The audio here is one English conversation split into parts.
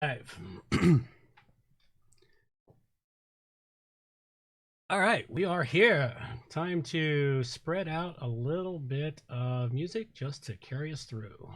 Live. All right, we are here. Time to spread out a little bit of music just to carry us through.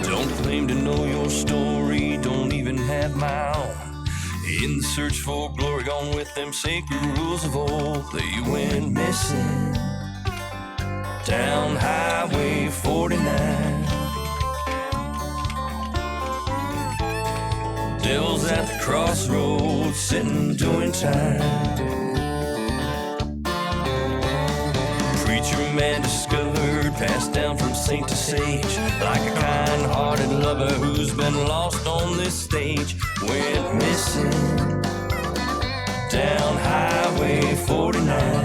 Don't claim to know your story, don't even have my own. In the search for glory, gone with them sacred rules of old. They went missing down Highway 49. Devil's at the crossroads, sitting doing time. Preacher man discovered, passed down from saint to sage, like a kind-hearted lover who's been lost on this stage. Went missing down Highway 49.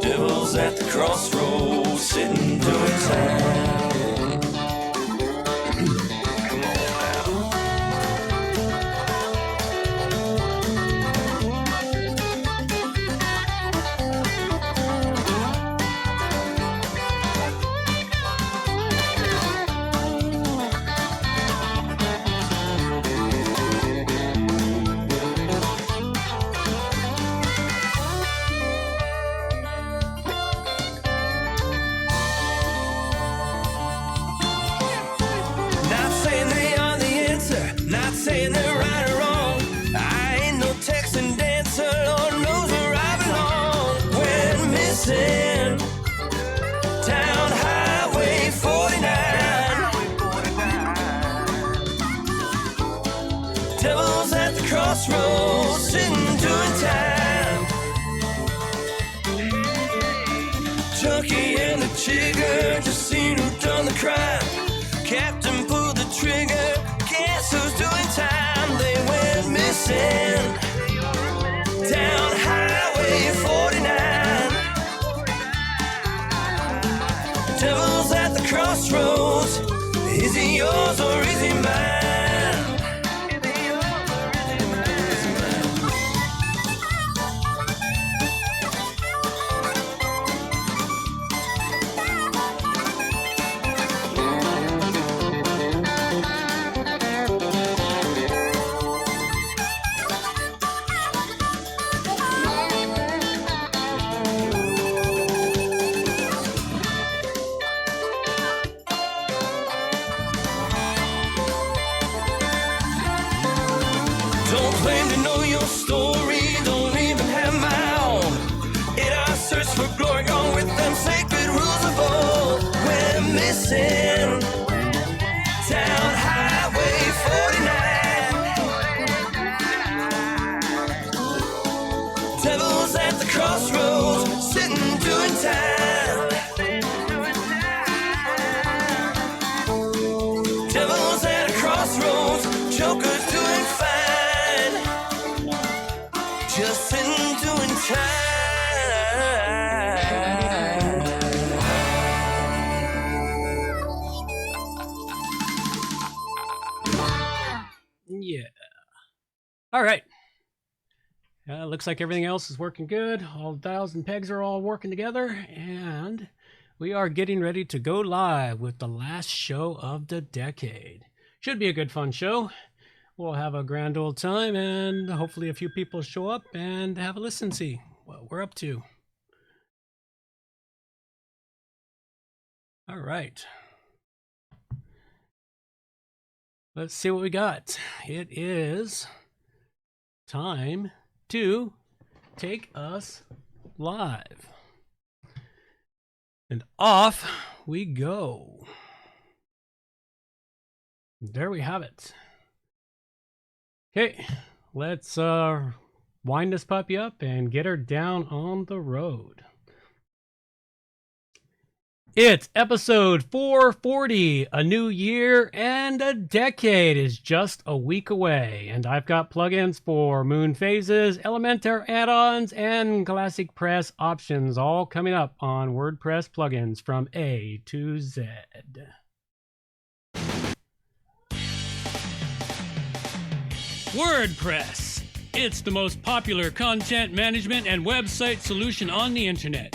Devil's at the crossroads, sitting doing time. Saying they're right or wrong, I ain't no Texan dancer, Lord knows where I belong. Went missing down Highway 49. Devil's at the crossroads, sitting doing time. Junkie and the jigger just seen who done the crime. Captain pulled the trigger, guess who's doing time? They went missing down Highway 49. Devil's at the crossroads, is he yours or is he mine? Don't claim to know your story, don't even have my own. In our search for glory, gone with them sacred rules of old. We're missing down Highway 49. Devil's at the crossroads, sitting doing time. Devil's at a crossroads, joker's doing fine. Just sitting doing time. Yeah. All right. Looks like everything else is working good. All the dials and pegs are all working together, and we are getting ready to go live with the last show of the decade. Should be a good, fun show. We'll have a grand old time, and hopefully a few people show up and have a listen, see what we're up to. All right. Let's see what we got. It is time to take us live. And off we go. There we have it. Okay, let's wind this puppy up and get her down on the road. It's episode 440. A new year and a decade is just a week away. And I've got plugins for Moon Phases, Elementor Addons, and ClassicPress options all coming up on WordPress Plugins from A to Z. WordPress. It's the most popular content management and website solution on the internet.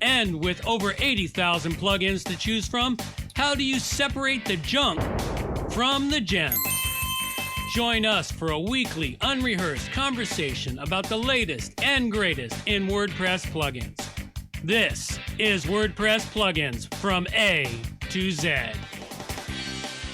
And with over 80,000 plugins to choose from, how do you separate the junk from the gems? Join us for a weekly, unrehearsed conversation about the latest and greatest in WordPress plugins. This is WordPress Plugins from A to Z.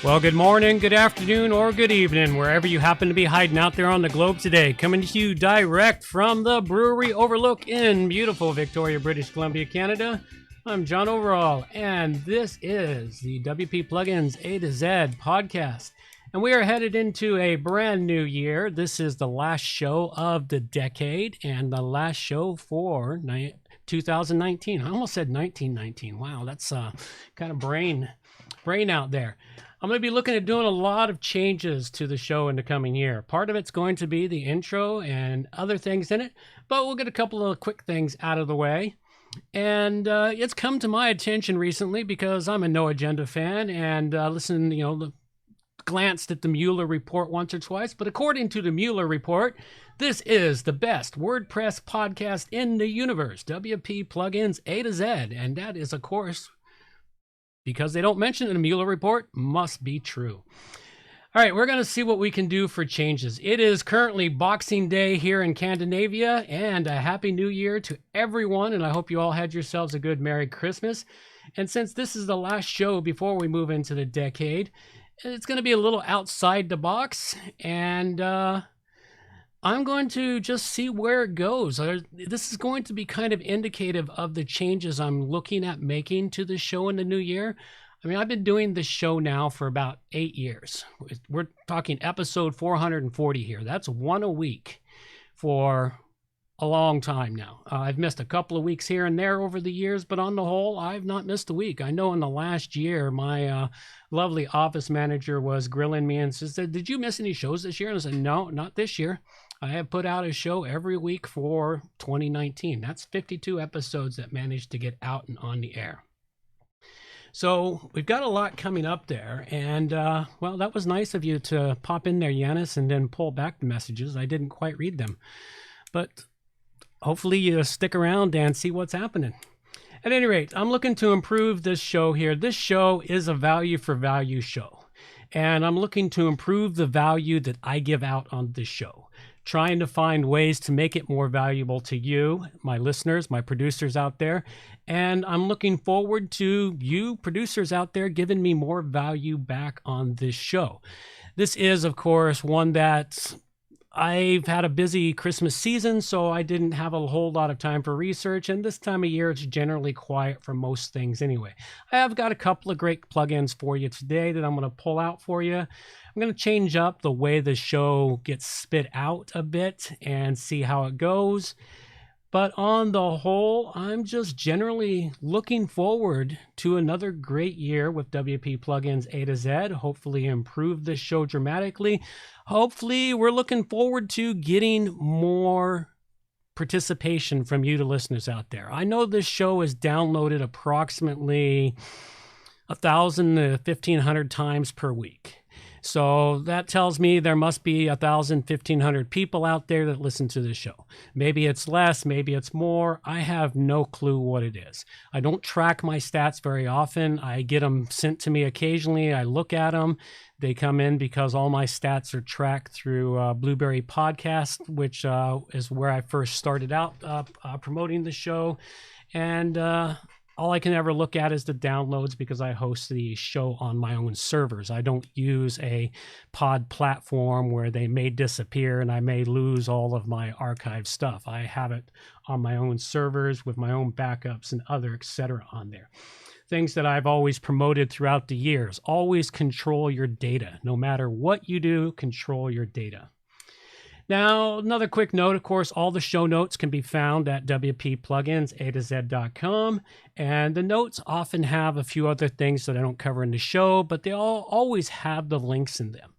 Well, good morning, good afternoon, or good evening, wherever you happen to be hiding out there on the globe today. Coming to you direct from the Brewery Overlook in beautiful Victoria, British Columbia, Canada. I'm John Overall, and this is the WP Plugins A to Z podcast. And we are headed into a brand new year. This is the last show of the decade and the last show for 2019. I almost said 1919. Wow, that's kind of brain out there. I'm going to be looking at doing a lot of changes to the show in the coming year. Part of it's going to be the intro and other things in it, but we'll get a couple of quick things out of the way. And it's come to my attention recently because I'm a No Agenda fan and glanced at the Mueller report once or twice. But according to the Mueller report, this is the best WordPress podcast in the universe, WP Plugins A to Z. And that is, of course, because they don't mention it in the Mueller report, must be true. All right, we're going to see what we can do for changes. It is currently Boxing Day here in Scandinavia, and a Happy New Year to everyone, and I hope you all had yourselves a good Merry Christmas. And since this is the last show before we move into the decade, it's going to be a little outside the box, and I'm going to just see where it goes. This is going to be kind of indicative of the changes I'm looking at making to the show in the new year. I mean, I've been doing this show now for about 8 years. We're talking episode 440 here. That's one a week for a long time now. I've missed a couple of weeks here and there over the years, but on the whole, I've not missed a week. I know in the last year, my lovely office manager was grilling me and said, "Did you miss any shows this year?" And I said, "No, not this year. I have put out a show every week for 2019. That's 52 episodes that managed to get out and on the air." So we've got a lot coming up there. And, well, that was nice of you to pop in there, Yanis, and then pull back the messages. I didn't quite read them. But hopefully you stick around and see what's happening. At any rate, I'm looking to improve this show here. This show is a value for value show. And I'm looking to improve the value that I give out on this show, trying to find ways to make it more valuable to you, my listeners, my producers out there. And I'm looking forward to you producers out there giving me more value back on this show. This is, of course, one that I've had a busy Christmas season, so I didn't have a whole lot of time for research, and this time of year it's generally quiet for most things anyway. I have got a couple of great plugins for you today that I'm going to pull out for you. I'm going to change up the way the show gets spit out a bit and see how it goes. But on the whole, I'm just generally looking forward to another great year with WP Plugins A to Z. Hopefully improve this show dramatically. Hopefully we're looking forward to getting more participation from you, the listeners out there. I know this show is downloaded approximately 1,000 to 1,500 times per week. So that tells me there must be 1,000, 1,500 people out there that listen to this show. Maybe it's less, maybe it's more. I have no clue what it is. I don't track my stats very often. I get them sent to me occasionally. I look at them. They come in because all my stats are tracked through Blueberry Podcast, which is where I first started out promoting the show. And all I can ever look at is the downloads because I host the show on my own servers. I don't use a pod platform where they may disappear and I may lose all of my archived stuff. I have it on my own servers with my own backups and other etc. on there. Things that I've always promoted throughout the years. Always control your data. No matter what you do, control your data. Now, another quick note, of course, all the show notes can be found at WP A-Z.com. And the notes often have a few other things that I don't cover in the show, but they all always have the links in them.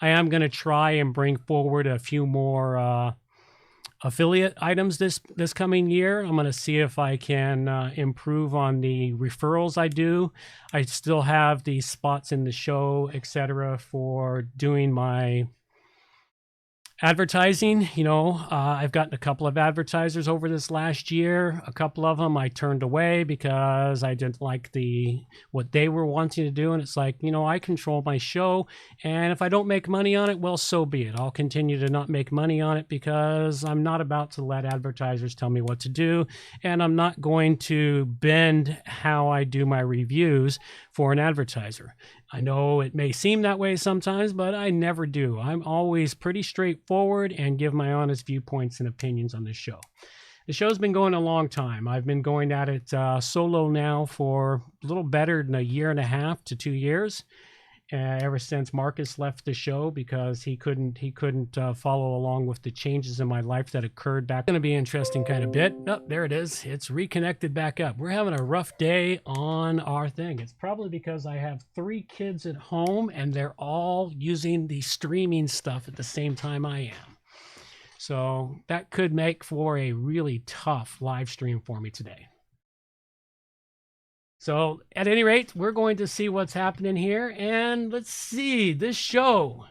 I am going to try and bring forward a few more affiliate items this coming year. I'm going to see if I can improve on the referrals I do. I still have the spots in the show, etc., for doing my advertising. I've gotten a couple of advertisers over this last year. A couple of them I turned away because I didn't like what they were wanting to do. And it's like, I control my show. And if I don't make money on it, well, so be it. I'll continue to not make money on it because I'm not about to let advertisers tell me what to do. And I'm not going to bend how I do my reviews for an advertiser. I know it may seem that way sometimes, but I never do. I'm always pretty straightforward and give my honest viewpoints and opinions on this show. The show's been going a long time. I've been going at it solo now for a little better than 1.5 to 2 years. Ever since Marcus left the show because he couldn't follow along with the changes in my life that occurred back. It's going to be an interesting kind of bit. Oh, there it is. It's reconnected back up. We're having a rough day on our thing. It's probably because I have 3 kids at home and they're all using the streaming stuff at the same time I am. So that could make for a really tough live stream for me today. So at any rate, we're going to see what's happening here. And let's see this show.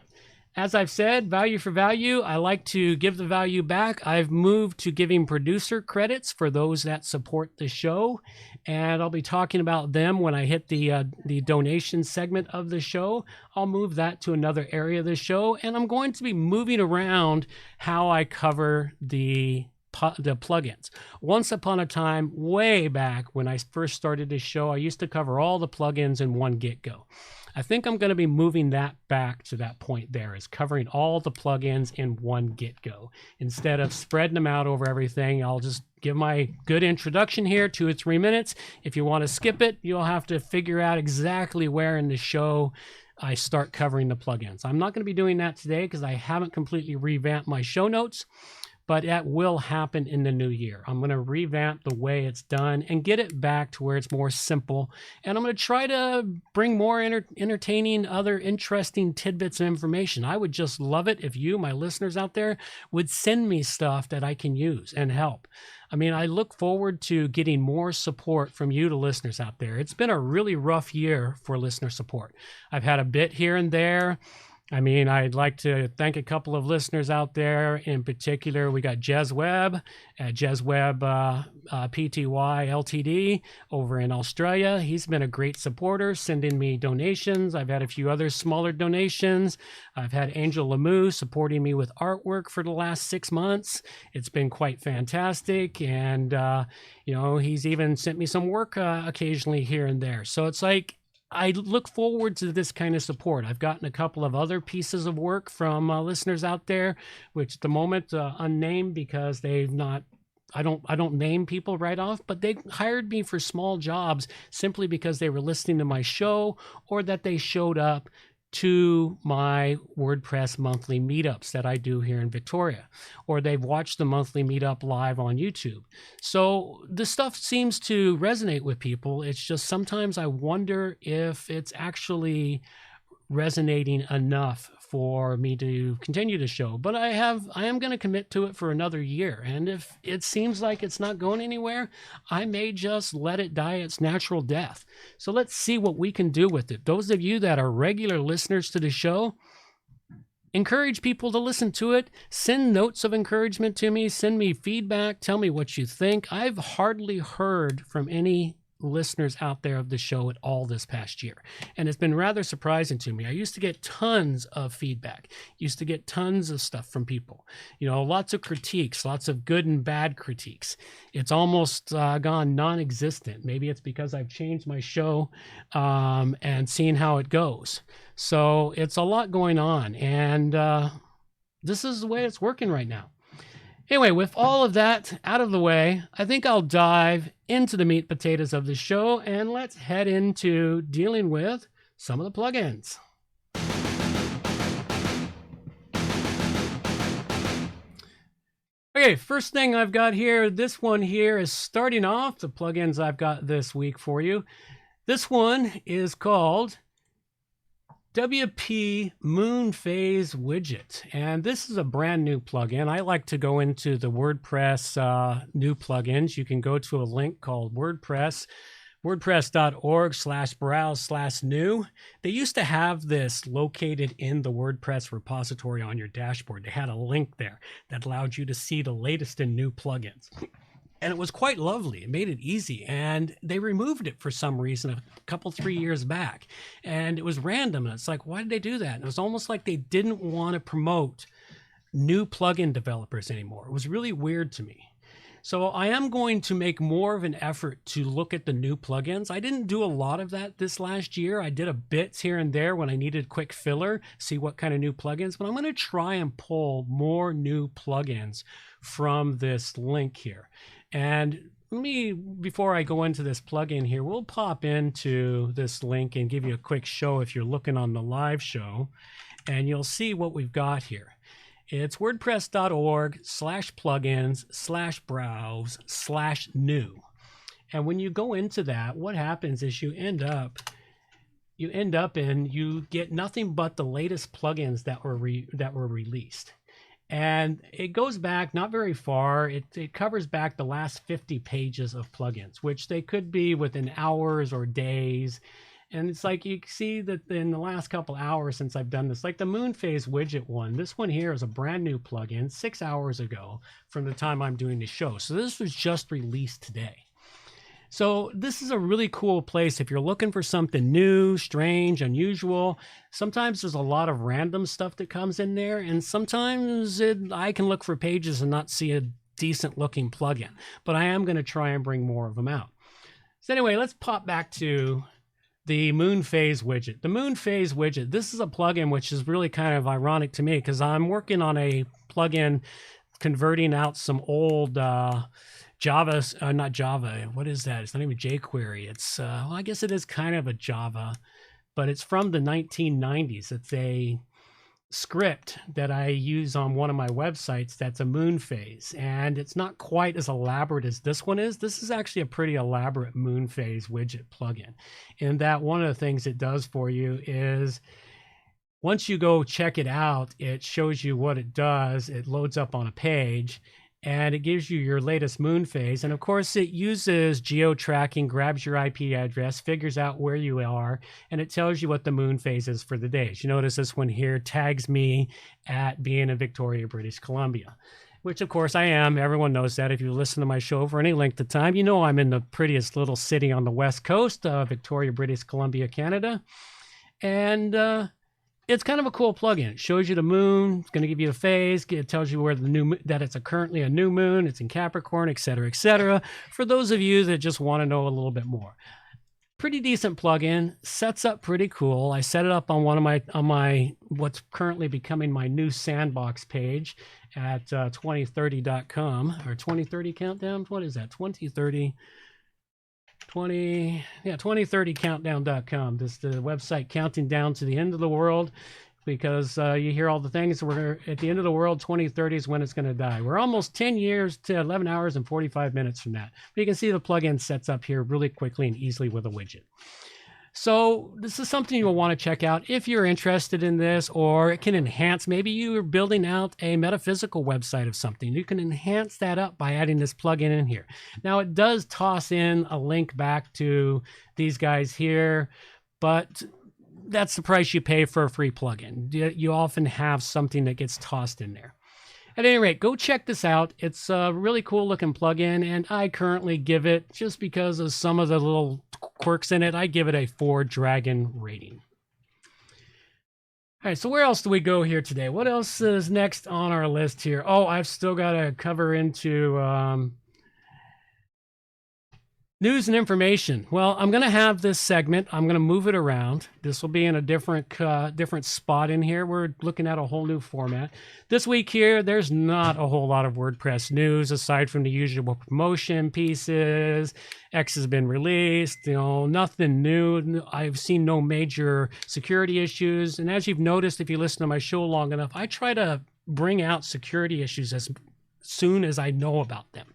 As I've said, value for value. I like to give the value back. I've moved to giving producer credits for those that support the show. And I'll be talking about them when I hit the donation segment of the show. I'll move that to another area of the show. And I'm going to be moving around how I cover the plugins. Once upon a time, way back when I first started this show, I used to cover all the plugins in one get-go. I think I'm going to be moving that back to that point there, is covering all the plugins in one get-go. Instead of spreading them out over everything, I'll just give my good introduction here, 2 or 3 minutes. If you want to skip it, you'll have to figure out exactly where in the show I start covering the plugins. I'm not going to be doing that today because I haven't completely revamped my show notes. But that will happen in the new year. I'm going to revamp the way it's done and get it back to where it's more simple. And I'm going to try to bring more entertaining, other interesting tidbits of information. I would just love it if you, my listeners out there, would send me stuff that I can use and help. I mean, I look forward to getting more support from you, the listeners out there. It's been a really rough year for listener support. I've had a bit here and there. I mean, I'd like to thank a couple of listeners out there. In particular, we got Jez Webb at Jez Webb PTY Ltd. over in Australia. He's been a great supporter, sending me donations. I've had a few other smaller donations. I've had Angel Lemieux supporting me with artwork for the last 6 months. It's been quite fantastic. And, he's even sent me some work occasionally here and there. So it's like, I look forward to this kind of support. I've gotten a couple of other pieces of work from listeners out there, which at the moment unnamed because they've not. I don't name people right off, but they hired me for small jobs simply because they were listening to my show or that they showed up to my WordPress monthly meetups that I do here in Victoria, or they've watched the monthly meetup live on YouTube. So the stuff seems to resonate with people. It's just sometimes I wonder if it's actually resonating enough for me to continue the show. But I am going to commit to it for another year. And if it seems like it's not going anywhere, I may just let it die its natural death. So let's see what we can do with it. Those of you that are regular listeners to the show, encourage people to listen to it. Send notes of encouragement to me. Send me feedback. Tell me what you think. I've hardly heard from any listeners out there of the show at all this past year, and it's been rather surprising to me. I used to get tons of feedback, used to get tons of stuff from people, lots of critiques, lots of good and bad critiques. It's almost gone non-existent. Maybe it's because I've changed my show and seen how it goes. So it's a lot going on, and this is the way it's working right now. Anyway, with all of that out of the way, I think I'll dive into the meat and potatoes of the show, and let's head into dealing with some of the plugins. Okay, first thing I've got here, this one here is starting off the plugins I've got this week for you. This one is called WP Moon Phase Widget, and this is a brand new plugin. I like to go into the WordPress new plugins. You can go to a link called wordpress.org/browse/new. They used to have this located in the WordPress repository on your dashboard. They had a link there that allowed you to see the latest and new plugins. And it was quite lovely. It made it easy. And they removed it for some reason a couple, 3 years back. And it was random. And it's like, why did they do that? And it was almost like they didn't want to promote new plugin developers anymore. It was really weird to me. So I am going to make more of an effort to look at the new plugins. I didn't do a lot of that this last year. I did a bit here and there when I needed quick filler, see what kind of new plugins, but I'm going to try and pull more new plugins from this link here. And before I go into this plugin here, we'll pop into this link and give you a quick show if you're looking on the live show, and you'll see what we've got here. It's wordpress.org/plugins/browse/new. And when you go into that, what happens is you end up and you get nothing but the latest plugins that were released. And it goes back not very far. It covers back the last 50 pages of plugins, which they could be within hours or days. And it's like you see that in the last couple hours since I've done this, like the Moon Phase widget one, this one here is a brand new plugin 6 hours ago from the time I'm doing the show. So this was just released today. So this is a really cool place if you're looking for something new, strange, unusual. Sometimes there's a lot of random stuff that comes in there, and sometimes I can look for pages and not see a decent looking plugin, but I am going to try and bring more of them out. So anyway, let's pop back to the Moon Phase widget. The Moon Phase widget, this is a plugin which is really kind of ironic to me because I'm working on a plugin converting out some old not Java. What is that? It's not even jQuery. It's, well, I guess it is kind of a Java, but it's from the 1990s. It's a script that I use on one of my websites that's a moon phase, and it's not quite as elaborate as this one is. This is actually a pretty elaborate moon phase widget plugin, in that one of the things it does for you is once you go check it out, it shows you what it does. It loads up on a page and it gives you your latest moon phase. And of course, it uses geo-tracking, grabs your IP address, figures out where you are, and it tells you what the moon phase is for the days. You notice this one here tags me at being in Victoria, British Columbia, which of course I am. Everyone knows that. If you listen to my show for any length of time, you know I'm in the prettiest little city on the west coast of Victoria, British Columbia, Canada. And it's kind of a cool plugin. It shows you the moon. It's going to give you a phase. It tells you where that it's currently a new moon. It's in Capricorn, etc., etc. For those of you that just want to know a little bit more, pretty decent plugin. Sets up pretty cool. I set it up on my what's currently becoming my new sandbox page at 2030.com or 2030 countdown. What is that? 2030countdown.com. This is the website counting down to the end of the world, because you hear all the things. We're at the end of the world. 2030 is when it's going to die. We're almost 10 years to 11 hours and 45 minutes from that. But you can see the plugin sets up here really quickly and easily with a widget. So this is something you'll want to check out if you're interested in this, or it can enhance. Maybe you're building out a metaphysical website of something. You can enhance that up by adding this plugin in here. Now it does toss in a link back to these guys here, but that's the price you pay for a free plugin. You often have something that gets tossed in there. At any rate, go check this out. It's a really cool looking plugin, and I currently give it, just because of some of the little quirks in it, I give it a 4 dragon rating. All right, so where else do we go here today? What else is next on our list here? Oh, I've still got to cover into news and information. Well, I'm going to have this segment. I'm going to move it around. This will be in a different spot in here. We're looking at a whole new format. This week here, there's not a whole lot of WordPress news aside from the usual promotion pieces. X has been released, nothing new. I've seen no major security issues. And as you've noticed, if you listen to my show long enough, I try to bring out security issues as soon as I know about them.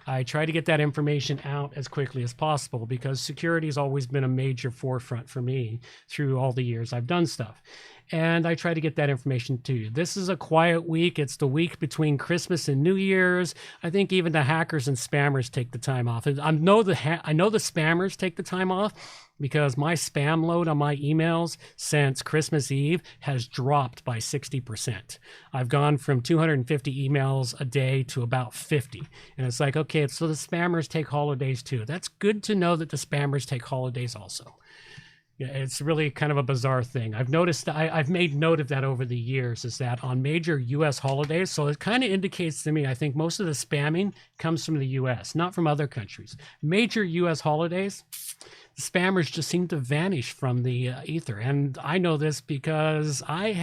I try to get that information out as quickly as possible because security has always been a major forefront for me through all the years I've done stuff. And I try to get that information to you. This is a quiet week. It's the week between Christmas and New Year's. I think even the hackers and spammers take the time off. I know the spammers take the time off because my spam load on my emails since Christmas Eve has dropped by 60%. I've gone from 250 emails a day to about 50. And it's like, okay, so the spammers take holidays too. That's good to know that the spammers take holidays also. Yeah, it's really kind of a bizarre thing. I've noticed, I've made note of that over the years, is that on major U.S. holidays, so it kind of indicates to me, I think most of the spamming comes from the U.S., not from other countries. Major U.S. holidays, the spammers just seem to vanish from the ether. And I know this because I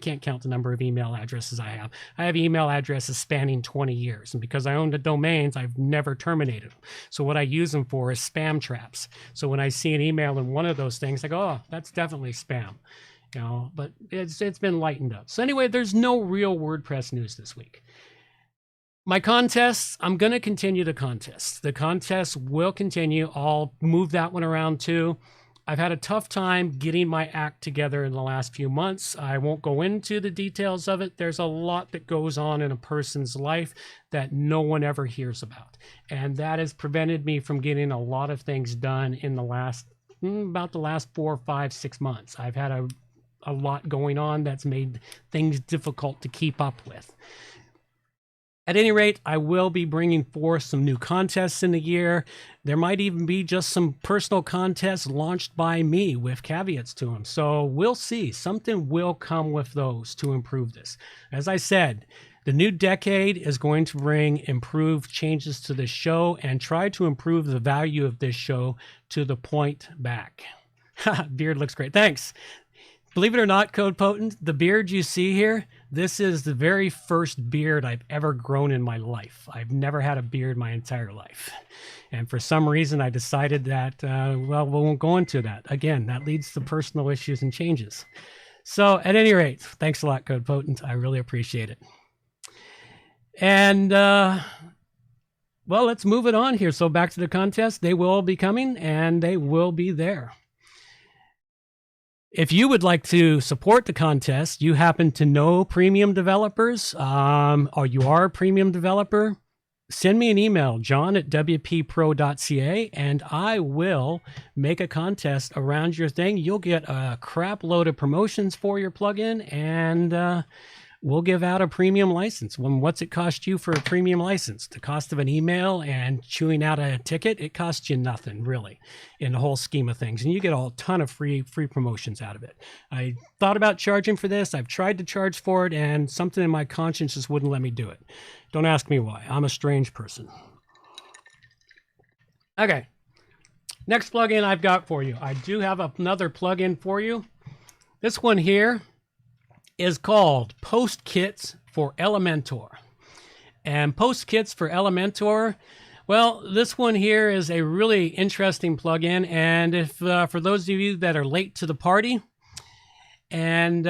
can't count the number of email addresses I have. I have email addresses spanning 20 years. And because I own the domains, I've never terminated them. So what I use them for is spam traps. So when I see an email in one of those things, I go, oh, that's definitely spam. You know, but it's been lightened up. So anyway, there's no real WordPress news this week. My contests, I'm going to continue the contests. The contests will continue. I'll move that one around too. I've had a tough time getting my act together in the last few months. I won't go into the details of it. There's a lot that goes on in a person's life that no one ever hears about. And that has prevented me from getting a lot of things done in the last, about the last 4, 5, 6 months. I've had a lot going on that's made things difficult to keep up with. At any rate, I will be bringing forth some new contests in the year. There might even be just some personal contests launched by me with caveats to them. So we'll see. Something will come with those to improve this. As I said, the new decade is going to bring improved changes to this show and try to improve the value of this show to the point back. Beard looks great. Thanks. Believe it or not, Code Potent, the beard you see here, this is the very first beard I've ever grown in my life. I've never had a beard my entire life. And for some reason, I decided that, well, we won't go into that. Again, that leads to personal issues and changes. So at any rate, thanks a lot, Code Potent. I really appreciate it. And, well, let's move it on here. So back to the contest. They will be coming and they will be there. If you would like to support the contest, you happen to know premium developers, or you are a premium developer, send me an email, john@wppro.ca, and I will make a contest around your thing. You'll get a crap load of promotions for your plugin, and we'll give out a premium license. What's it cost you for a premium license? The cost of an email and chewing out a ticket, it costs you nothing, really, in the whole scheme of things. And you get a ton of free promotions out of it. I thought about charging for this. I've tried to charge for it, and something in my conscience just wouldn't let me do it. Don't ask me why. I'm a strange person. Okay. Next plugin I've got for you. I do have another plugin for you. This one here is called Post Kits for Elementor. And Post Kits for Elementor, well, this one here is a really interesting plugin. And if for those of you that are late to the party, and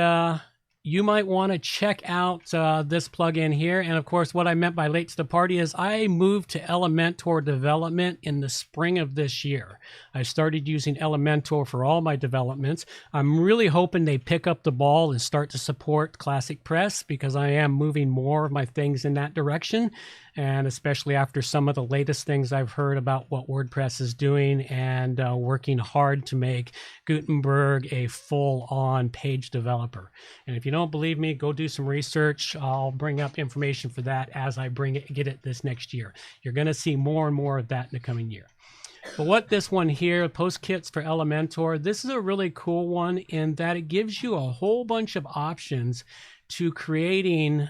you might want to check out this plugin here. And of course, what I meant by late to the party is I moved to Elementor development in the spring of this year. I started using Elementor for all my developments. I'm really hoping they pick up the ball and start to support ClassicPress because I am moving more of my things in that direction. And especially after some of the latest things I've heard about what WordPress is doing and working hard to make Gutenberg a full-on page developer. And if you don't believe me, go do some research. I'll bring up information for that as I get it this next year. You're going to see more and more of that in the coming year. But what this one here, Post Kits for Elementor, this is a really cool one in that it gives you a whole bunch of options to creating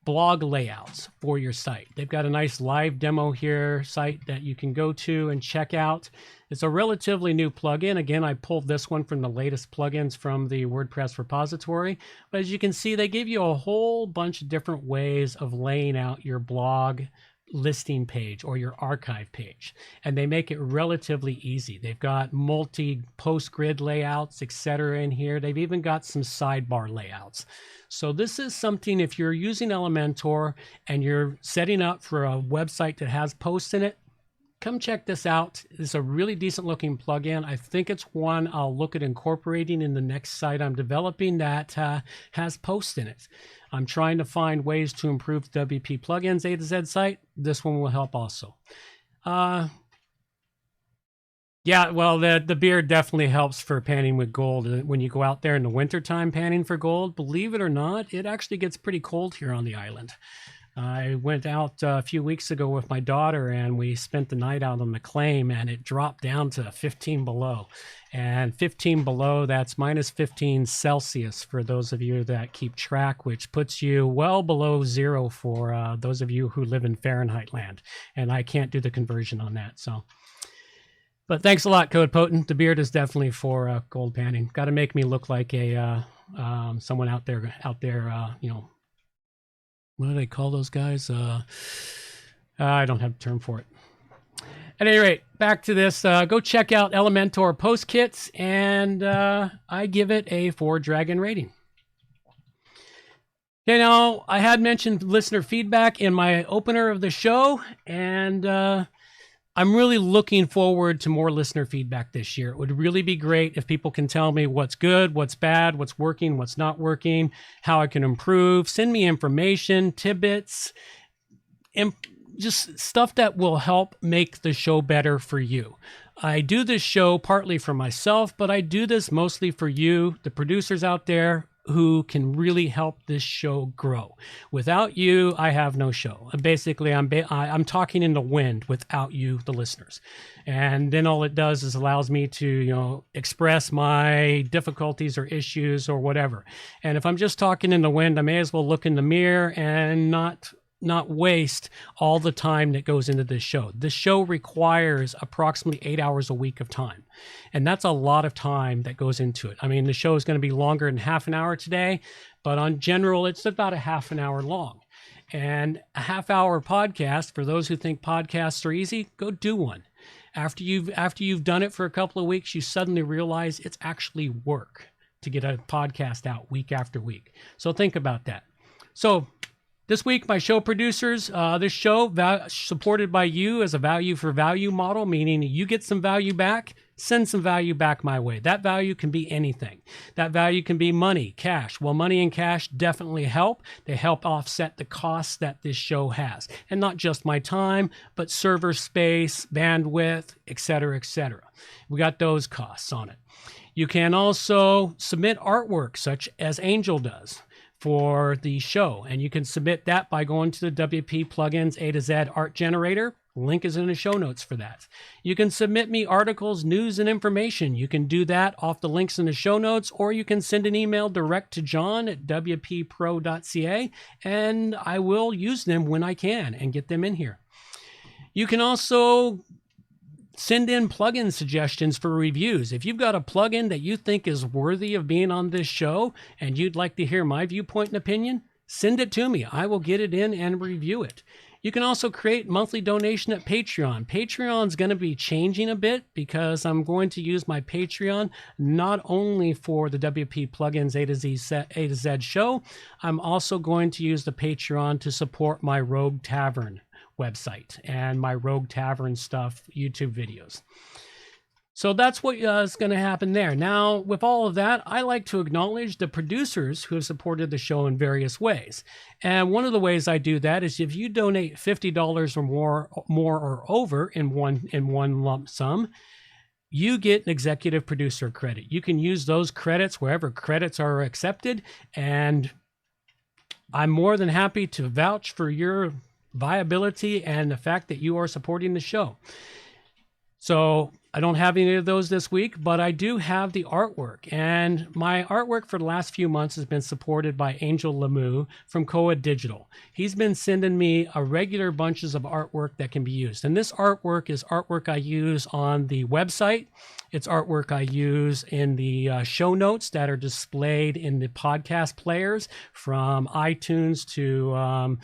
blog layouts for your site. They've got a nice live demo here site that you can go to and check out. It's a relatively new plugin. Again, I pulled this one from the latest plugins from the WordPress repository. But as you can see, they give you a whole bunch of different ways of laying out your blog listing page or your archive page, and they make it relatively easy. They've got multi-post grid layouts, etc. in here. They've even got some sidebar layouts. So this is something, if you're using Elementor and you're setting up for a website that has posts in it, come check this out. It's a really decent looking plugin. I think it's one I'll look at incorporating in the next site I'm developing that has posts in it. I'm trying to find ways to improve the WP Plugins A-Z site. This one will help also. Yeah, well, the beer definitely helps for panning with gold. When you go out there in the wintertime panning for gold, believe it or not, it actually gets pretty cold here on the island. I went out a few weeks ago with my daughter, and we spent the night out on the claim, and it dropped down to 15 below. And 15 below, that's minus 15 Celsius for those of you that keep track, which puts you well below zero for those of you who live in Fahrenheit land. And I can't do the conversion on that, so. But thanks a lot, Code Potent. The beard is definitely for gold panning. Got to make me look like a someone out there, you know. What do they call those guys? I don't have a term for it. At any rate, back to this. Go check out Elementor Post Kits, and I give it a 4 dragon rating. You know, I had mentioned listener feedback in my opener of the show, and I'm really looking forward to more listener feedback this year. It would really be great if people can tell me what's good, what's bad, what's working, what's not working, how I can improve. Send me information, tidbits, and just stuff that will help make the show better for you. I do this show partly for myself, but I do this mostly for you, the producers out there, who can really help this show grow. Without you, I have no show. Basically, I'm talking in the wind without you, the listeners. And then all it does is allows me to, you know, express my difficulties or issues or whatever. And if I'm just talking in the wind, I may as well look in the mirror and not waste all the time that goes into this show. This show requires approximately 8 hours a week of time. And that's a lot of time that goes into it. I mean, the show is going to be longer than half an hour today, but on general, it's about a half an hour long. And a half-hour podcast, for those who think podcasts are easy, go do one. After you've done it for a couple of weeks, you suddenly realize it's actually work to get a podcast out week after week. So think about that. So this week, my show producers, this show supported by you as a value for value model, meaning you get some value back, send some value back my way. That value can be anything. That value can be money, cash. Well, money and cash definitely help. They help offset the costs that this show has. And not just my time, but server space, bandwidth, etc., etc. We got those costs on it. You can also submit artwork, such as Angel does, for the show, and you can submit that by going to the WP Plugins A-Z art generator. Link is in the show notes for that. You can submit me articles, news, and information. You can do that off the links in the show notes, or you can send an email direct to John at wppro.ca, and I will use them when I can and get them in here. You can also send in plugin suggestions for reviews. If you've got a plugin that you think is worthy of being on this show and you'd like to hear my viewpoint and opinion, send it to me. I will get it in and review it. You can also create monthly donation at Patreon. Patreon's going to be changing a bit because I'm going to use my Patreon not only for the WP Plugins A to Z show, I'm also going to use the Patreon to support my Rogue Tavern website and my Rogue Tavern stuff, YouTube videos. So that's what is going to happen there. Now, with all of that, I like to acknowledge the producers who have supported the show in various ways. And one of the ways I do that is if you donate $50 or more or over in one lump sum, you get an executive producer credit. You can use those credits wherever credits are accepted, and I'm more than happy to vouch for your viability and the fact that you are supporting the show. So I don't have any of those this week, but I do have the artwork. And my artwork for the last few months has been supported by Angel Lemieux from Koa Digital. He's been sending me a regular bunches of artwork that can be used. And this artwork is artwork I use on the website. It's artwork I use in the show notes that are displayed in the podcast players, from iTunes to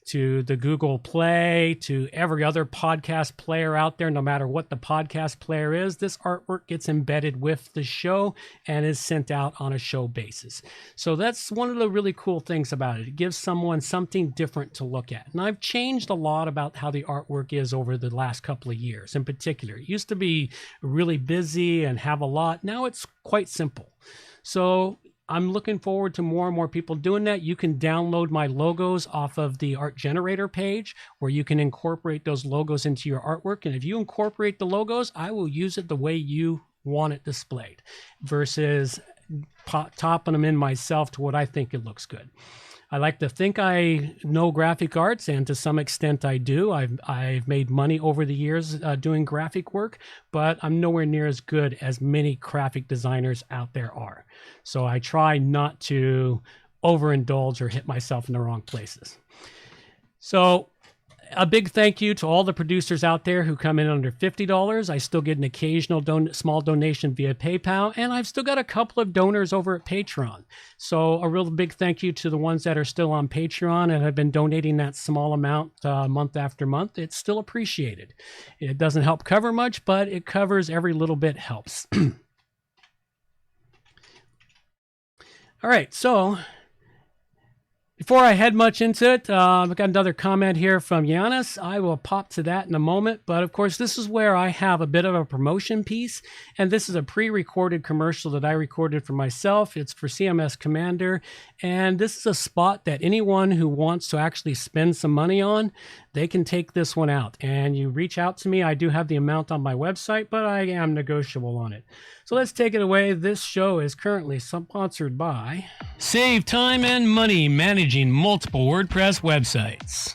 to the Google Play, to every other podcast player out there, no matter what the podcast player is. This artwork gets embedded with the show and is sent out on a show basis. So that's one of the really cool things about it. It gives someone something different to look at. And I've changed a lot about how the artwork is over the last couple of years. In particular, it used to be really busy and have a lot. Now it's quite simple. So I'm looking forward to more and more people doing that. You can download my logos off of the art generator page, where you can incorporate those logos into your artwork. And if you incorporate the logos, I will use it the way you want it displayed versus topping them in myself to what I think it looks good. I like to think I know graphic arts, and to some extent I do. I've made money over the years doing graphic work, but I'm nowhere near as good as many graphic designers out there are. So I try not to overindulge or hit myself in the wrong places. So a big thank you to all the producers out there who come in under $50. I still get an occasional small donation via PayPal, and I've still got a couple of donors over at Patreon. So a real big thank you to the ones that are still on Patreon and have been donating that small amount month after month. It's still appreciated. It doesn't help cover much, but it covers every little bit helps. All right, so before I head much into it, I've got another comment here from Giannis. I will pop to that in a moment. But of course, this is where I have a bit of a promotion piece. And this is a pre-recorded commercial that I recorded for myself. It's for CMS Commander. And this is a spot that anyone who wants to actually spend some money on, they can take this one out. And you reach out to me. I do have the amount on my website, but I am negotiable on it. So let's take it away. This show is currently sponsored by Save Time and Money Managing Multiple WordPress Websites.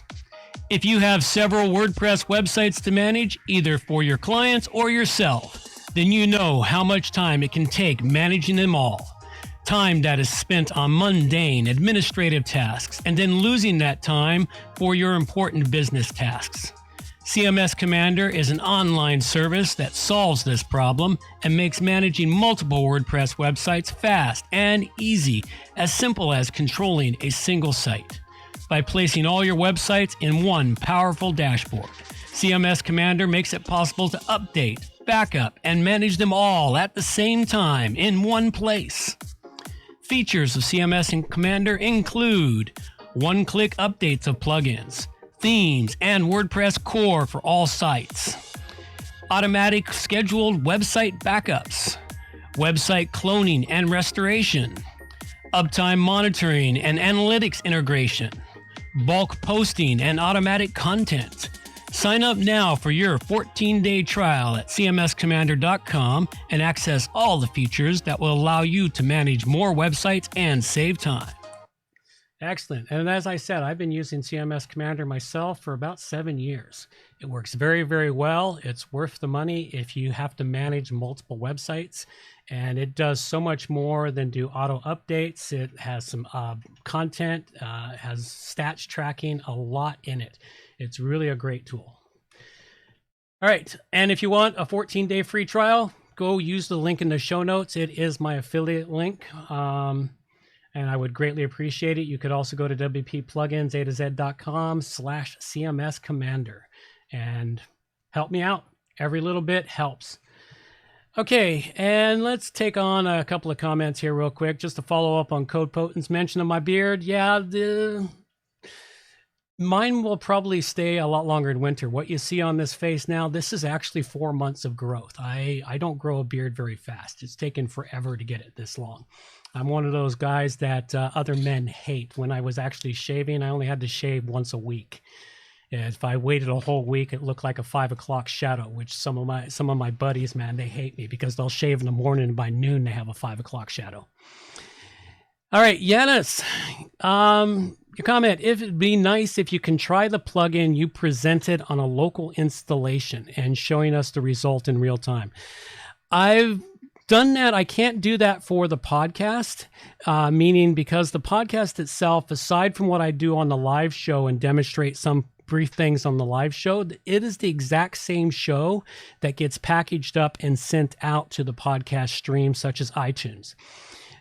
If you have several WordPress websites to manage, either for your clients or yourself, then you know how much time it can take managing them all. Time that is spent on mundane administrative tasks and then losing that time for your important business tasks. CMS Commander is an online service that solves this problem and makes managing multiple WordPress websites fast and easy, as simple as controlling a single site. By placing all your websites in one powerful dashboard, CMS Commander makes it possible to update, backup, and manage them all at the same time in one place. Features of CMS and Commander include one-click updates of plugins, themes, and WordPress core for all sites, automatic scheduled website backups, website cloning and restoration, uptime monitoring and analytics integration, bulk posting and automatic content. Sign up now for your 14-day trial at cmscommander.com and access all the features that will allow you to manage more websites and save time. Excellent. And as I said, I've been using CMS Commander myself for about 7 years. It works very, very well. It's worth the money if you have to manage multiple websites. And it does so much more than do auto updates. It has some content, has stats tracking, a lot in it. It's really a great tool. All right. And if you want a 14-day free trial, go use the link in the show notes. It is my affiliate link. And I would greatly appreciate it. You could also go to WP Plugins A-Z.com/CMS Commander and help me out. Every little bit helps. Okay, and let's take on a couple of comments here real quick, just to follow up on Code Potent's mention of my beard. Yeah, mine will probably stay a lot longer in winter. What you see on this face now, this is actually 4 months of growth. I don't grow a beard very fast. It's taken forever to get it this long. I'm one of those guys that other men hate. When I was actually shaving, I only had to shave once a week. If I waited a whole week, it looked like a 5 o'clock shadow, which some of my buddies, man, they hate me because they'll shave in the morning and by noon they have a 5 o'clock shadow. All right, Yanis, your comment, if it'd be nice if you can try the plugin you presented on a local installation and showing us the result in real time. I've done that. I can't do that for the podcast, meaning because the podcast itself, aside from what I do on the live show and demonstrate some brief things on the live show, it is the exact same show that gets packaged up and sent out to the podcast stream, such as iTunes.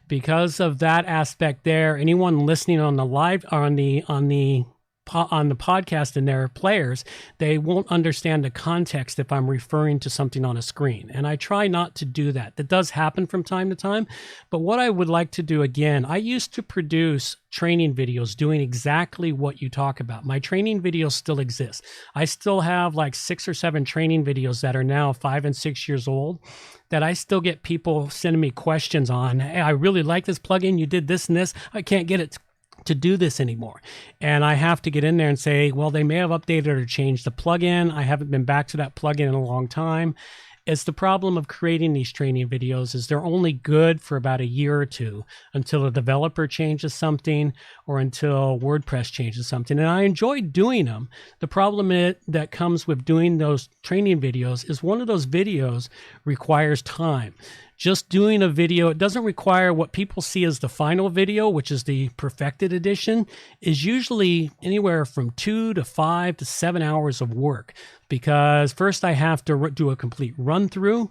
Because of that aspect there, anyone listening on the live or on the on the podcast and their players, they won't understand the context if I'm referring to something on a screen. And I try not to do that. That does happen from time to time. But what I would like to do again, I used to produce training videos doing exactly what you talk about. My training videos still exist. I still have like 6 or 7 training videos that are now 5 and 6 years old that I still get people sending me questions on. Hey, I really like this plugin. You did this and this. I can't get it to do this anymore. And I have to get in there and say, well, they may have updated or changed the plugin. I haven't been back to that plugin in a long time. It's the problem of creating these training videos is they're only good for about a year or two until a developer changes something or until WordPress changes something. And I enjoy doing them. The problem that comes with doing those training videos is one of those videos requires time. Just doing a video, it doesn't require what people see as the final video, which is the perfected edition, is usually anywhere from 2 to 5 to 7 hours of work. Because first I have to do a complete run through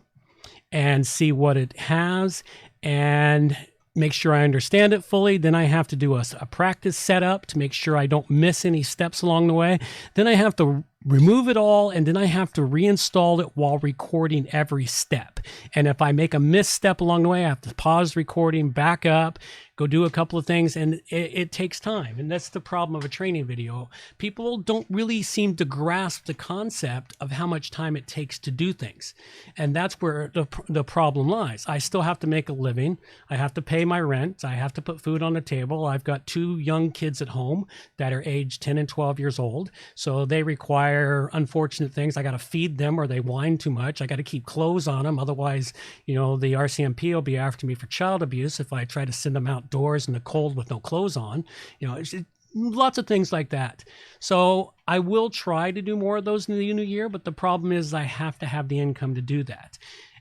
and see what it has and make sure I understand it fully. Then I have to do a practice setup to make sure I don't miss any steps along the way. Then I have to remove it all, and then I have to reinstall it while recording every step. And if I make a misstep along the way, I have to pause recording, back up, go do a couple of things, and it takes time. And that's the problem of a training video. People don't really seem to grasp the concept of how much time it takes to do things. And that's where the problem lies. I still have to make a living. I have to pay my rent. I have to put food on the table. I've got 2 young kids at home that are aged 10 and 12 years old. So they require unfortunate things. I got to feed them or they whine too much. I got to keep clothes on them. Otherwise, the RCMP will be after me for child abuse if I try to send them outdoors in the cold with no clothes on. Lots of things like that. So I will try to do more of those in the new year, but the problem is I have to have the income to do that.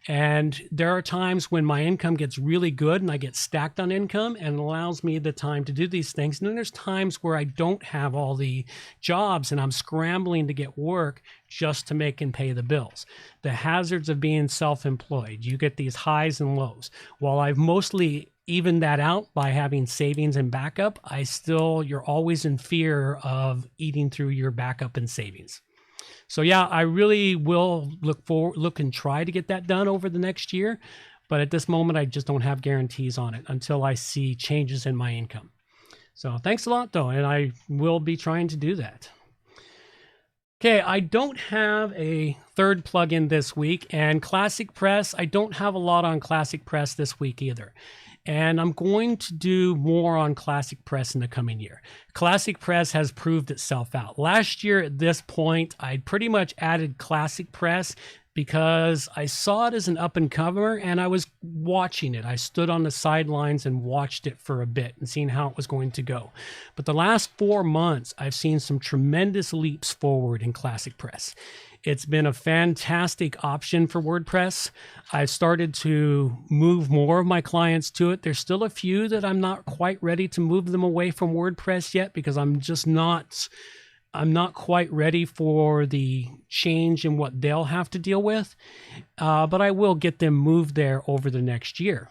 And there are times when my income gets really good and I get stacked on income and it allows me the time to do these things. And then there's times where I don't have all the jobs and I'm scrambling to get work just to make and pay the bills. The hazards of being self-employed, you get these highs and lows. While I've mostly evened that out by having savings and backup, you're always in fear of eating through your backup and savings. So yeah, I really will look and try to get that done over the next year. But at this moment, I just don't have guarantees on it until I see changes in my income. So thanks a lot though. And I will be trying to do that. Okay, I don't have a third plugin this week, and ClassicPress, I don't have a lot on ClassicPress this week either. And I'm going to do more on ClassicPress in the coming year. ClassicPress has proved itself out. Last year at this point, I pretty much added ClassicPress because I saw it as an up-and-comer and I was watching it. I stood on the sidelines and watched it for a bit and seeing how it was going to go. But the last 4 months, I've seen some tremendous leaps forward in ClassicPress. It's been a fantastic option for WordPress. I've started to move more of my clients to it. There's still a few that I'm not quite ready to move them away from WordPress yet because I'm not quite ready for the change in what they'll have to deal with. But I will get them moved there over the next year.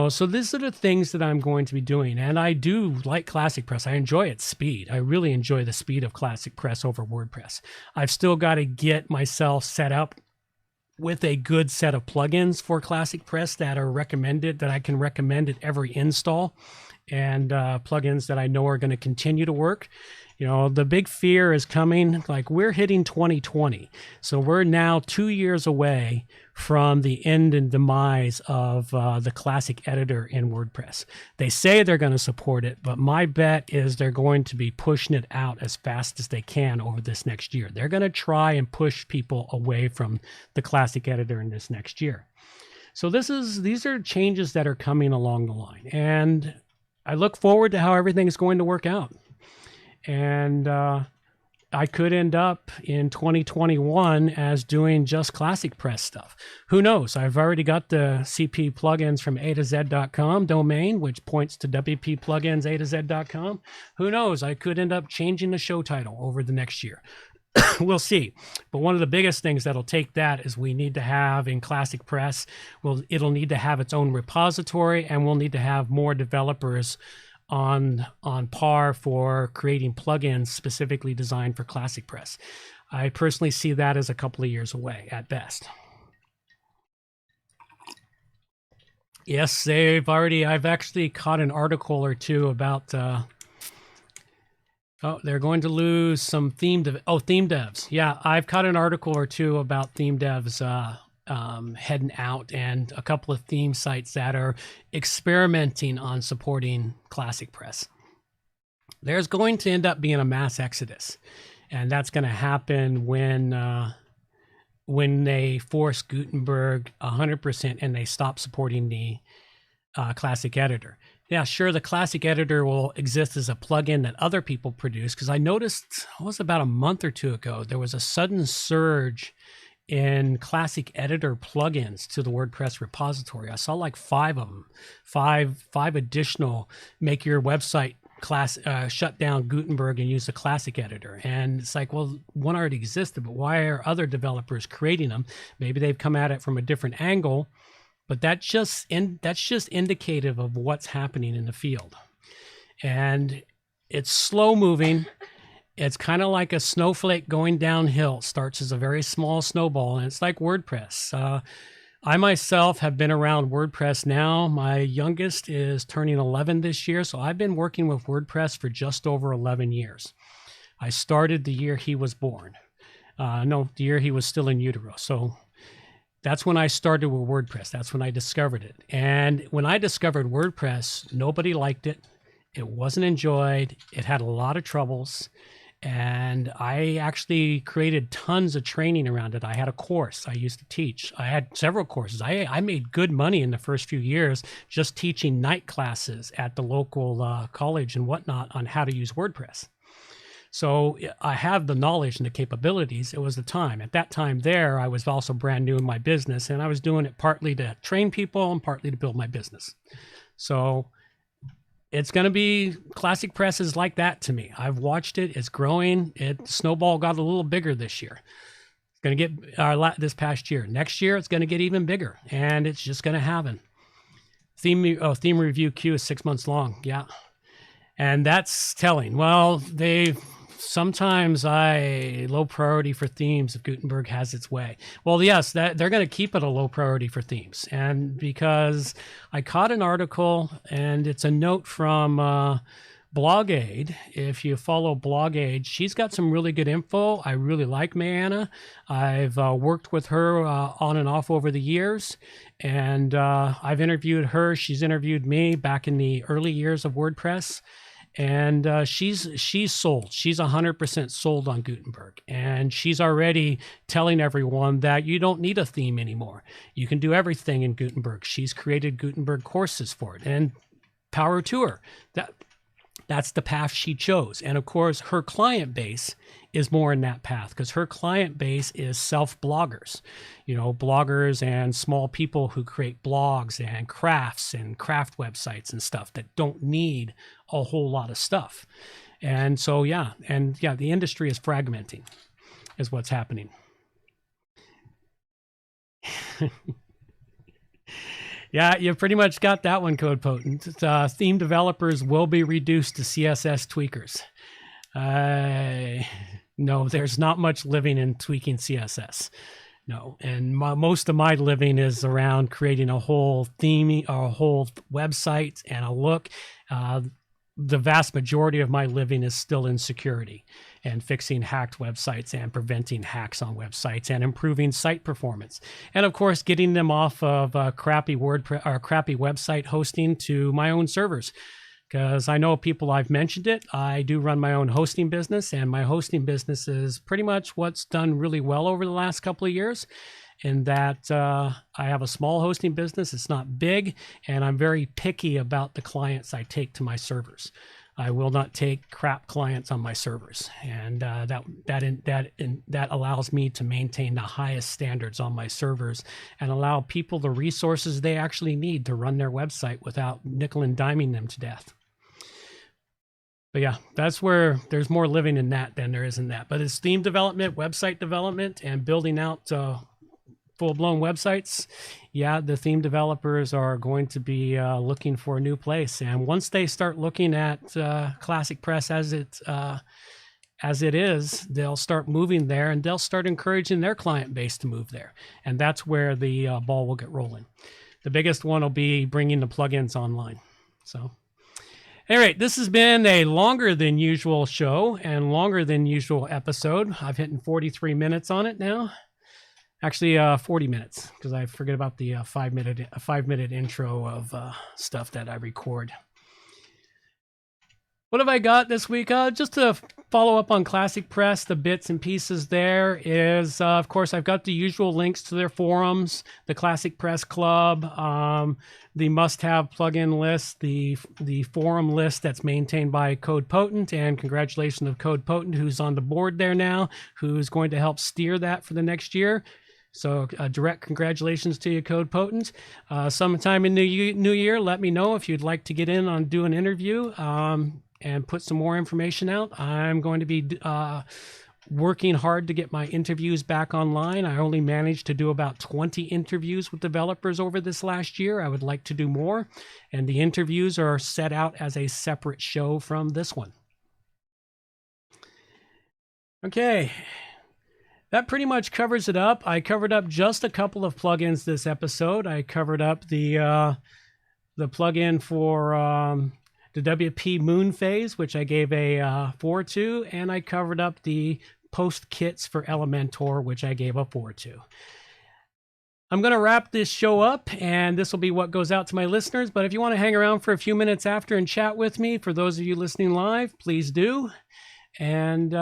So these are the things that I'm going to be doing. And I do like ClassicPress. I enjoy its speed. I really enjoy the speed of ClassicPress over WordPress. I've still got to get myself set up with a good set of plugins for ClassicPress that are recommended, that I can recommend at every install, and plugins that I know are going to continue to work. The big fear is coming, like we're hitting 2020. So we're now 2 years away from the end and demise of the classic editor in WordPress. They say they're going to support it, but my bet is they're going to be pushing it out as fast as they can over this next year. They're going to try and push people away from the classic editor in this next year. So these are changes that are coming along the line. And I look forward to how everything is going to work out. And I could end up in 2021 as doing just ClassicPress stuff. Who knows? I've already got the CP plugins from A to Z.com domain, which points to WP plugins A to Z.com. Who knows? I could end up changing the show title over the next year. We'll see. But one of the biggest things that'll take that is we need to have in ClassicPress, it'll need to have its own repository, and we'll need to have more developers on par for creating plugins specifically designed for ClassicPress. I personally see that as a couple of years away at best. Yes, I've actually caught an article or two about, they're going to lose some theme devs. Yeah, I've caught an article or two about theme devs heading out, and a couple of theme sites that are experimenting on supporting ClassicPress. There's going to end up being a mass exodus, and that's going to happen when they force Gutenberg 100% and they stop supporting the Classic Editor. Yeah, sure, the Classic Editor will exist as a plugin that other people produce, because I noticed, it was about a month or two ago, there was a sudden surge in Classic Editor plugins to the WordPress repository. I saw like 5 of them, five additional make your website shut down Gutenberg and use the Classic Editor. And it's like, well, one already existed, but why are other developers creating them? Maybe they've come at it from a different angle, but that's just indicative of what's happening in the field. And it's slow moving. It's kind of like a snowflake going downhill. It starts as a very small snowball, and it's like WordPress. I myself have been around WordPress now. My youngest is turning 11 this year, so I've been working with WordPress for just over 11 years. I started the year he was born. The year he was still in utero. So that's when I started with WordPress. That's when I discovered it. And when I discovered WordPress, nobody liked it. It wasn't enjoyed. It had a lot of troubles. And I actually created tons of training around it. I had a course I used to teach. I had several courses. I made good money in the first few years just teaching night classes at the local college and whatnot on how to use WordPress. So I have the knowledge and the capabilities. It was the time. At that time there, I was also brand new in my business, and I was doing it partly to train people and partly to build my business. So it's going to be ClassicPress is like that to me. I've watched it. It's growing. Snowball got a little bigger this year. It's going to get this past year. Next year, it's going to get even bigger, and it's just going to happen. Theme review queue is 6 months long. Yeah. And that's telling. Well, sometimes low priority for themes if Gutenberg has its way. Well, yes, they're going to keep it a low priority for themes. And because I caught an article, and it's a note from BlogAid. If you follow BlogAid, she's got some really good info. I really like Mayanna. I've worked with her on and off over the years, and I've interviewed her. She's interviewed me back in the early years of WordPress. And she's sold. She's 100% sold on Gutenberg. And she's already telling everyone that you don't need a theme anymore. You can do everything in Gutenberg. She's created Gutenberg courses for it. And power to her. That's the path she chose. And of course, her client base is more in that path, because her client base is self-bloggers, bloggers and small people who create blogs and crafts and craft websites and stuff that don't need a whole lot of stuff. And so, the industry is fragmenting is what's happening. Yeah, you pretty much got that one, Code Potent. Theme developers will be reduced to CSS tweakers. No, there's not much living in tweaking CSS. No, and most of my living is around creating a whole theme, a whole website and a look. The vast majority of my living is still in security and fixing hacked websites and preventing hacks on websites and improving site performance. And of course, getting them off of crappy WordPress or crappy website hosting to my own servers. Because I know people, I've mentioned it, I do run my own hosting business, and my hosting business is pretty much what's done really well over the last couple of years. In that I have a small hosting business. It's not big, and I'm very picky about the clients I take to my servers. I will not take crap clients on my servers, and that allows me to maintain the highest standards on my servers and allow people the resources they actually need to run their website without nickel and diming them to death. But yeah, that's where there's more living in that than there is in that. But it's theme development, website development, and building out full-blown websites, yeah, the theme developers are going to be looking for a new place. And once they start looking at ClassicPress as it is, they'll start moving there, and they'll start encouraging their client base to move there. And that's where the ball will get rolling. The biggest one will be bringing the plugins online. So, all right, this has been a longer than usual show and longer than usual episode. I've hit 43 minutes on it now. Actually, 40 minutes, because I forget about the 5-minute intro of stuff that I record. What have I got this week? Just to follow up on ClassicPress, the bits and pieces there is, of course, I've got the usual links to their forums, the ClassicPress Club, the must-have plugin list, the forum list that's maintained by CodePotent, and congratulations to CodePotent, who's on the board there now, who's going to help steer that for the next year. So direct congratulations to you, CodePotent. Sometime in the new year, let me know if you'd like to get in on do an interview and put some more information out. I'm going to be working hard to get my interviews back online. I only managed to do about 20 interviews with developers over this last year. I would like to do more, and the interviews are set out as a separate show from this one. Okay. That pretty much covers it up. I covered up just a couple of plugins this episode. I covered up the plugin for the WP Moon Phase, which I gave a 4 to, and I covered up the post kits for Elementor, which I gave a 4 to. I'm going to wrap this show up, and this will be what goes out to my listeners. But if you want to hang around for a few minutes after and chat with me, for those of you listening live, please do. And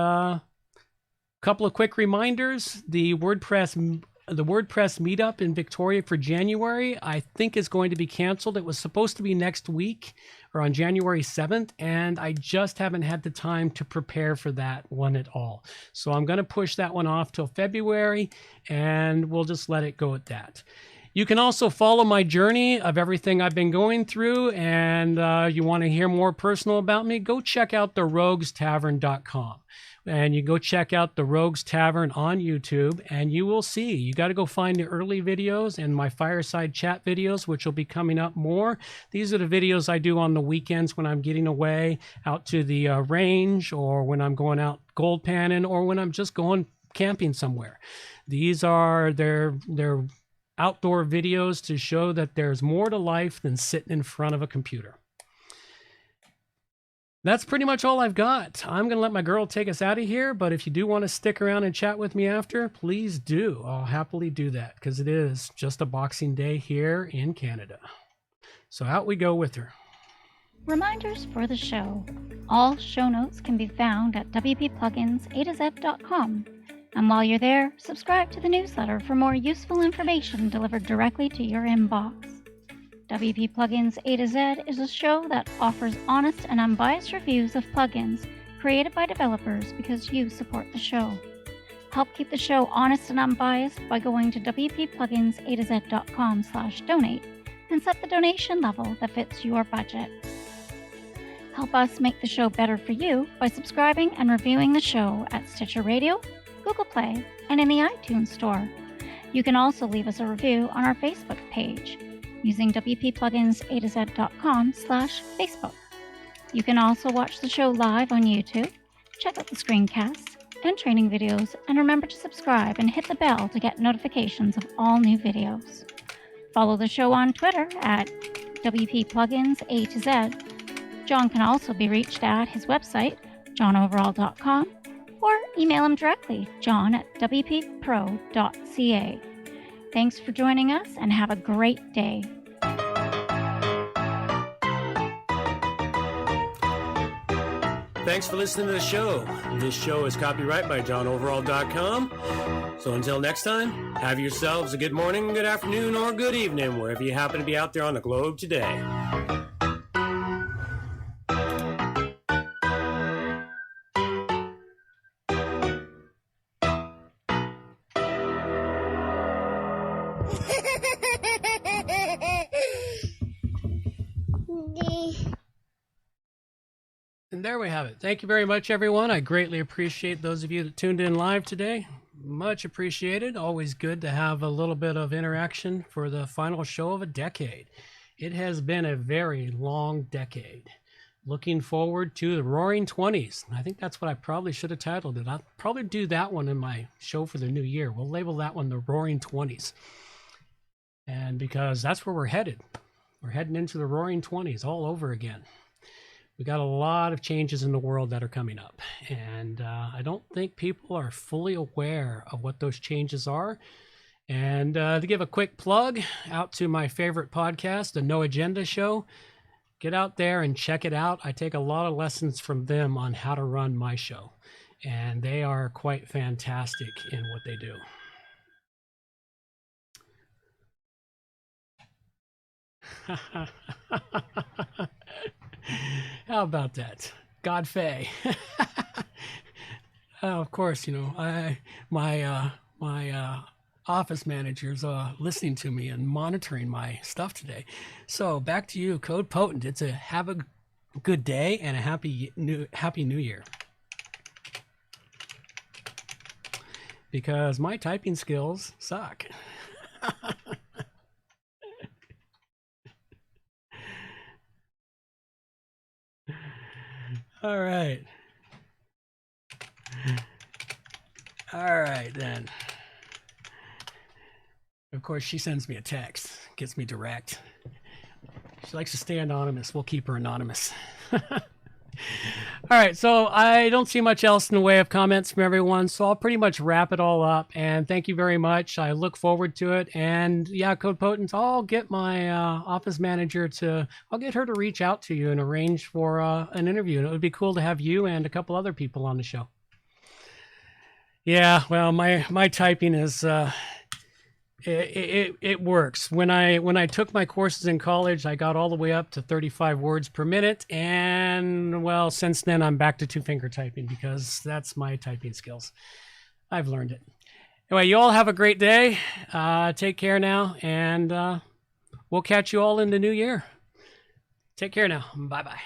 couple of quick reminders. The WordPress meetup in Victoria for January, I think, is going to be canceled. It was supposed to be next week or on January 7th, and I just haven't had the time to prepare for that one at all. So I'm going to push that one off till February, and we'll just let it go at that. You can also follow my journey of everything I've been going through, and you want to hear more personal about me, go check out theroguestavern.com. And you go check out the Rogues Tavern on YouTube, and you will see. You got to go find the early videos and my fireside chat videos, which will be coming up more. These are the videos I do on the weekends when I'm getting away out to the range, or when I'm going out gold panning, or when I'm just going camping somewhere. These are their outdoor videos to show that there's more to life than sitting in front of a computer. That's pretty much all I've got. I'm going to let my girl take us out of here, but if you do want to stick around and chat with me after, please do. I'll happily do that, because it is just a Boxing Day here in Canada. So out we go with her. Reminders for the show. All show notes can be found at wppluginsa-z.com. And while you're there, subscribe to the newsletter for more useful information delivered directly to your inbox. WP Plugins A-Z is a show that offers honest and unbiased reviews of plugins created by developers because you support the show. Help keep the show honest and unbiased by going to wppluginsa-z.com/donate and set the donation level that fits your budget. Help us make the show better for you by subscribing and reviewing the show at Stitcher Radio, Google Play, and in the iTunes Store. You can also leave us a review on our Facebook page using wppluginsa-z.com/Facebook. You can also watch the show live on YouTube, check out the screencasts and training videos, and remember to subscribe and hit the bell to get notifications of all new videos. Follow the show on Twitter at WPPluginsA-Z. John can also be reached at his website, johnoverall.com, or email him directly, john@wppro.ca. Thanks for joining us, and have a great day. Thanks for listening to the show. This show is copyright by johnoverall.com. So until next time, have yourselves a good morning, good afternoon, or good evening, wherever you happen to be out there on the globe today. And there we have it. Thank you very much, everyone. I greatly appreciate those of you that tuned in live today. Much appreciated. Always good to have a little bit of interaction for the final show of a decade. It has been a very long decade. Looking forward to the Roaring 20s. I think that's what I probably should have titled it. I'll probably do that one in my show for the new year. We'll label that one the Roaring 20s. And because that's where we're headed. We're heading into the Roaring 20s all over again. We got a lot of changes in the world that are coming up. And I don't think people are fully aware of what those changes are. And to give a quick plug out to my favorite podcast, the No Agenda Show, get out there and check it out. I take a lot of lessons from them on how to run my show. And they are quite fantastic in what they do. How about that? Godfey. Of course, you know, my office manager's listening to me and monitoring my stuff today. So back to you, Code Potent. It's a have a good day and a happy new year. Because my typing skills suck. All right. All right, then. Of course, she sends me a text, gets me direct. She likes to stay anonymous. We'll keep her anonymous. All right, so I don't see much else in the way of comments from everyone, so I'll pretty much wrap it all up. And thank you very much. I look forward to it. And yeah, Code Potent, I'll get my office manager I'll get her to reach out to you and arrange for an interview. And it would be cool to have you and a couple other people on the show. Yeah, well, my typing is... It works. When I took my courses in college, I got all the way up to 35 words per minute. And well, since then I'm back to 2-finger typing because that's my typing skills. I've learned it. Anyway, you all have a great day. Take care now. And we'll catch you all in the new year. Take care now. Bye-bye.